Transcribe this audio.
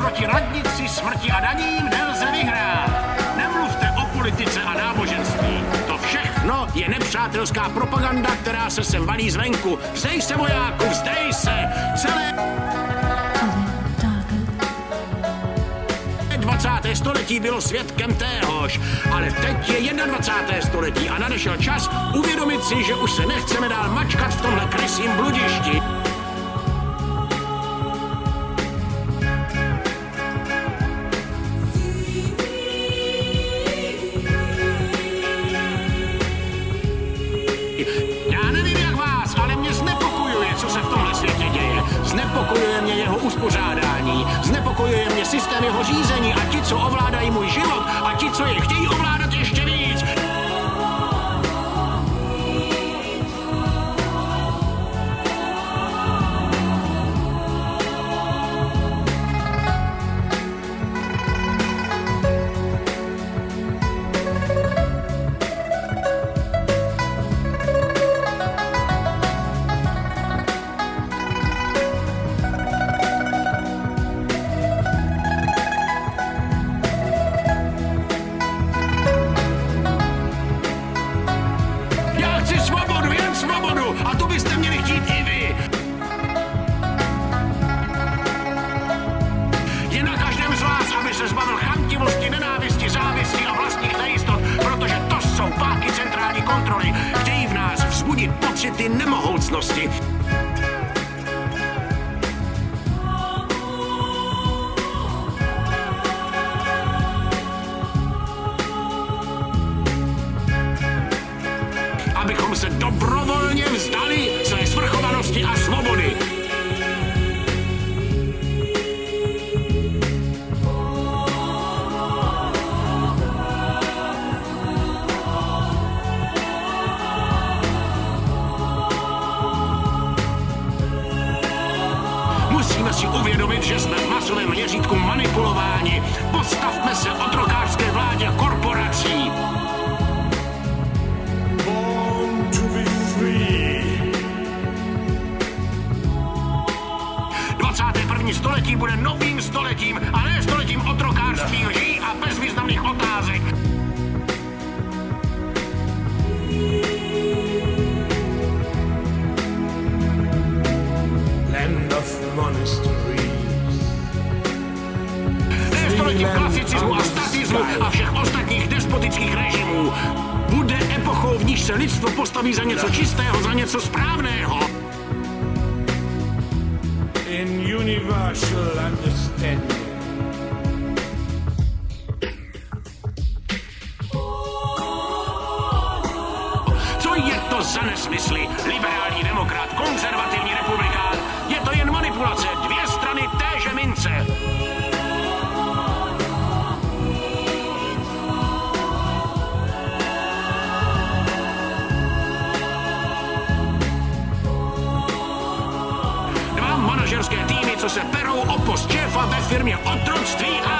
proti radnici, smrti a daním nelze vyhrát. Nemluvte o politice a náboženství. To všechno je nepřátelská propaganda, která se sem valí zvenku. Vzdej se, vojáku, vzdej se! Celé 20. století bylo svědkem téhož, ale teď je 21. století a nadešel čas uvědomit si, že už se nechceme dál mačkat v tomhle krysím bludišti. Znepokojuje mě jeho uspořádání, znepokojuje mě systém jeho řízení a ti, co ovládají můj život a ti, co je chtějí ovládat ještě víc. A to byste měli chtít i vy. Je na každém z vás, aby se zbavil chamtivosti, nenávisti, závisti a vlastních nejistot, protože to jsou páky centrální kontroly. Chtějí v nás vzbudit pocity nemohoucnosti. Abychom se dobrovolně vzdali své svrchovanosti a svobody. Musíme si uvědomit, že jsme v masovém měřítku manipulováni. Postavme se otrokářské vládě korporací. 21. století bude novým stoletím a ne stoletím otrokářství, lží a bezvýznamných otázek. Land of monasteries. Ne stoletím klasicismu a statismu a všech ostatních despotických režimů. Bude epochou, v níž se lidstvo postaví za něco čistého, za něco správného. In universal understanding. Co je to za nesmysly? Liberální demokrat, konzervativní republikán. Je to jen manipulace, dvě strany téže mince. Manažerské týmy, co se perou o post šéfa ve firmě otroctví a